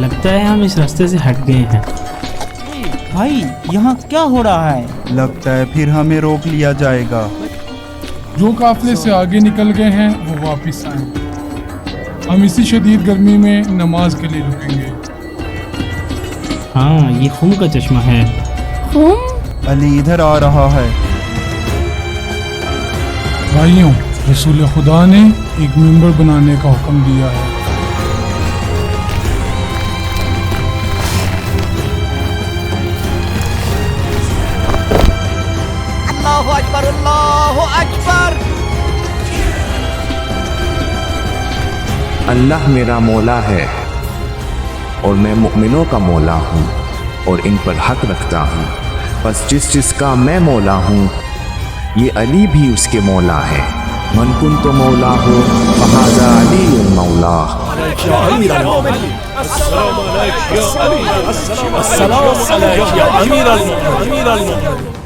لگتا ہے ہم اس راستے سے ہٹ گئے ہیں۔ بھائی یہاں کیا ہو رہا ہے؟ لگتا ہے پھر ہمیں روک لیا جائے گا۔ جو قافلے سے آگے نکل گئے ہیں وہ واپس آئیں۔ ہم اسی شدید گرمی میں نماز کے لیے رکیں گے۔ ہاں یہ خون کا چشمہ ہے۔ علی ادھر آ رہا ہے۔ بھائیوں، رسول خدا نے ایک منبر بنانے کا حکم دیا ہے۔ اللہ اکبر، اللہ اکبر۔ اللہ میرا مولا ہے اور میں مؤمنوں کا مولا ہوں اور ان پر حق رکھتا ہوں، بس جس کا میں مولا ہوں یہ علی بھی اس کے مولا ہے۔ من کنت مولا ہو فہذا علی المولا۔ السلام علیکم یا امیر المومنین۔